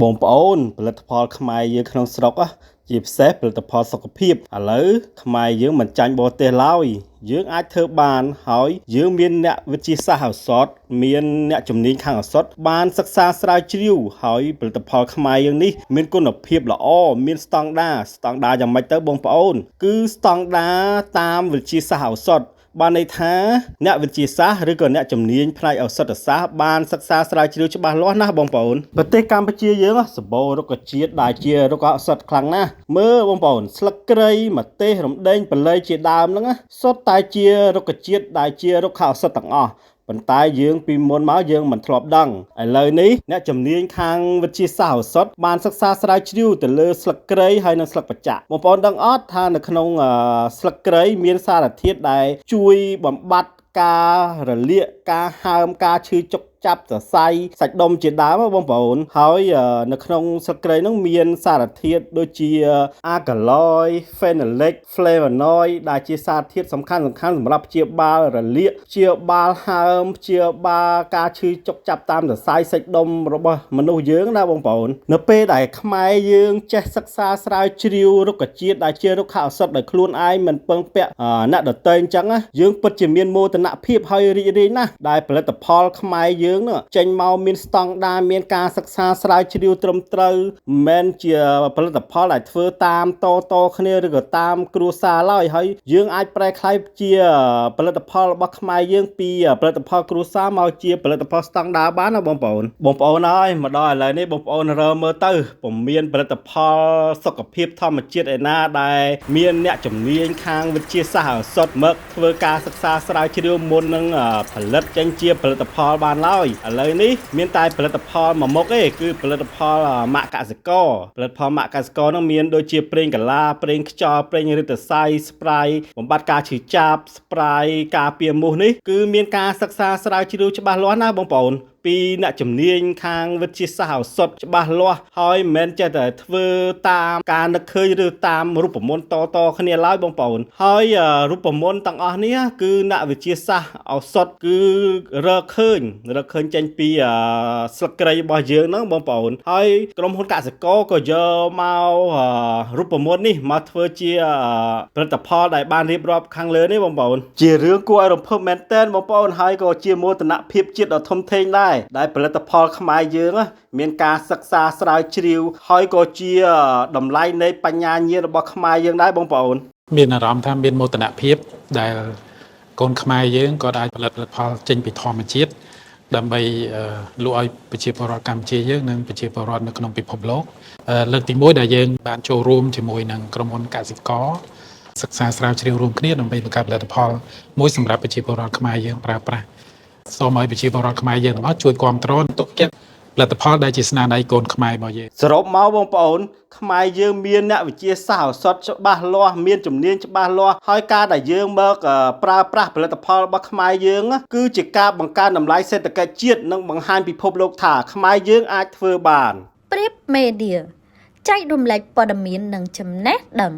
បងប្អូនផលិតផលខ្មែរយើងក្នុងស្រុកជាពិសេសផលិតផលសុខភាពឥឡូវខ្មែរយើងមិនចាញ់បរទេសឡើយយើងអាចធ្វើបានហើយយើងមានអ្នកវិទ្យាសាស្ត្រឱសថមានអ្នកជំនាញខាងឱសថបានសិក្សាស្រាវជ្រាវហើយផលិតផលខ្មែរយើងនេះមានគុណភាពល្អមានស្តង់ដារយ៉ាងម៉េចទៅបងប្អូនគឺស្តង់ដារតាមវិទ្យាសាស្ត្រឱសថបានន័យថាអ្នកវិទ្យាសាស្ត្រឬក៏អ្នកជំនាញផ្នែកឱសថសាស្ត្របានសិក្សាស្រាវជ្រាវច្បាស់លាស់ណាស់បងប្អូនប្រទេសកម្ពុជាយើងសម្បូររុក្ខជាតិដែលជារុក្ខឱសថខ្លាំងណាស់មើលបងប្អូនស្លឹកគ្រៃម្ទេសរំដេងបល័យជាដើមហ្នឹងសុទ្ធតែជារុក្ខជាតិដែលជារុក្ខឱសថទាំងអស់ប៉ុន្តែយើងពីមុនមកយើងមិនធ្លាប់ដឹងឥឡូវនេះអ្នកជំនាញខាងវិទ្យាសាស្ត្រឱសថបានសិក្សាស្រាវជ្រាវទៅលើស្លឹកគ្រៃហើយនិងស្លឹកបច្ចៈបងប្អូនដឹងអត់ថានៅក្នុងស្លឹកគ្រៃមានសារធាតុដែលជួយបំបត្តិការរលាកការហើមការឈឺចុកចាប់សរសៃសាច់ដុំជាដើមបងប្អូនហើយនៅក្នុងស្លឹកគ្រៃនោះមានសារធាតុដូចជា alkaloid, phenolic, flavonoid ដែលជាសារធាតុសំខាន់សម្រាប់ព្យាបាលរលាកព្យាបាលហើមព្យាបាលការឈឺចុកចាប់តាមសរសៃសាច់ដុំរបស់មនុស្សយើងណាបងប្អូននៅពេលដែលខ្មែរយើងចេះសិក្សាស្រាវជ្រាវរុក្ខជាតិដែលជារុក្ខឱសថដោយខ្លួនឯងមិនពឹងពាក់អ្នកដទៃអញ្ចឹងយើងពិតជាមានមោទនភាពហើយរីករាយណាស់ដែលផលិតផលខ្មែរយើងចេញមកមានស្តង់ដារមានការសិក្សាស្រាវជ្រាវត្រឹមត្រូវមិនមែនជាផលិតផលដែលធ្វើតាមតគ្នាឬក៏តាមគ្រួសារឡើយហើយយើងអាចប្រែក្លាយជាផលិតផលរបស់ខ្មែរយើងពីផលិតផលគ្រួសារមកជាផលិតផលស្តង់ដារបានណាបងប្អូនហើយមកដល់ឥឡូវនេះបងប្អូនរើមើលទៅពុំមានផលិតផលសុខភាពធម្មជាតិឯណាដែលមានអ្នកជំនាញខាងវិទ្យាសាស្ត្រឱសថមកធ្វើការសិក្សាស្រាវជ្រាវមុននឹងផលិតចេញជាផលិតផលបានឡើយឥឡូវនេះមានតែផលិតផលមួយមុខទេគឺផលិតផលម៉ាកកសិករផលិតផលម៉ាកកសិករនោះមានដូចជាប្រេងកាឡាប្រេងខ្យល់ប្រេងឫទ្ធិស័យស្ប្រៃបំបត្តិការឈឺចាប់ស្ប្រៃការពារមូសនេះគឺមានការសិក្សាស្រាវជ្រាវច្បាស់លាស់ណាបងប្អូនពីអ្នកជំនាញខាងវិទ្យាសាស្ត្រឱសថច្បាស់លាស់ហើយមិនមែនចេះតែធ្វើតាមការនឹកឃើញឬតាមរូបមន្តតគ្នាឡើយបងប្អូនហើយរូបមន្តទាំងអស់នេះគឺអ្នកវិទ្យាសាស្ត្រឱសថគឺរកឃើញចេញពីស្លឹកគ្រៃរបស់យើងហ្នឹងបងប្អូនហើយក្រុមហ៊ុនកសិករក៏យកមករូបមន្តនេះមកធ្វើជាផលិតផលដែលបានរៀបរាប់ខាងលើនេះបងប្អូនជារឿងគួរឲ្យរំភើបមែនទែនបងប្អូនហើយក៏ជាមោទនភាពជាតិដ៏ធំធេងដែរដែលផលិតផលខ្មែរយើងមានការសិក្សាស្រាវជ្រាវហើយក៏ជាតម្លៃនៃបញ្ញាញាណរបស់ខ្មែរយើងដែរបងប្អូនមានអារម្មណ៍ថាមានមោទនភាពដែលកូនខ្មែរយើងក៏អាចផលិតផលចេញពីធម្មជាតិដើម្បីលក់ឲ្យប្រជាពលរដ្ឋកម្ពុជាយើងនិងប្រជាពលរដ្ឋនៅក្នុងពិភពលោកលើកទី1ដែលយើងបានចូលរួមជាមួយនឹងក្រុមហ៊ុនកសិករសិក្សាស្រាវជ្រាវរួមគ្នាដើម្បីបង្កើតផលិតផលមួយសម្រាប់ប្រជាពលរដ្ឋខ្មែរយើងប្រើប្រាស់សូមឲ្យប្រជាពលរដ្ឋខ្មែរយើងទាំងអស់ជួយគ្រប់គ្រងទុកចិត្តផលិតផលដែលជាស្នាដៃកូនខ្មែររបស់យើងសរុបមកបងប្អូនខ្មែរយើងមានអ្នកវិទ្យាសាស្ត្រឱសថច្បាស់លាស់មានជំនាញច្បាស់លាស់ហើយការដែលយើងមកប្រើប្រាស់ផលិតផលរបស់ខ្មែរយើងគឺជាការបង្កើនតម្លៃសេដ្ឋកិច្ចជាតិនិងបង្ហាញពិភពលោកថាខ្មែរយើងអាចធ្វើបានព្រៀបមេឌៀចែករំលែកព័ត៌មាននិងចំណេះដឹង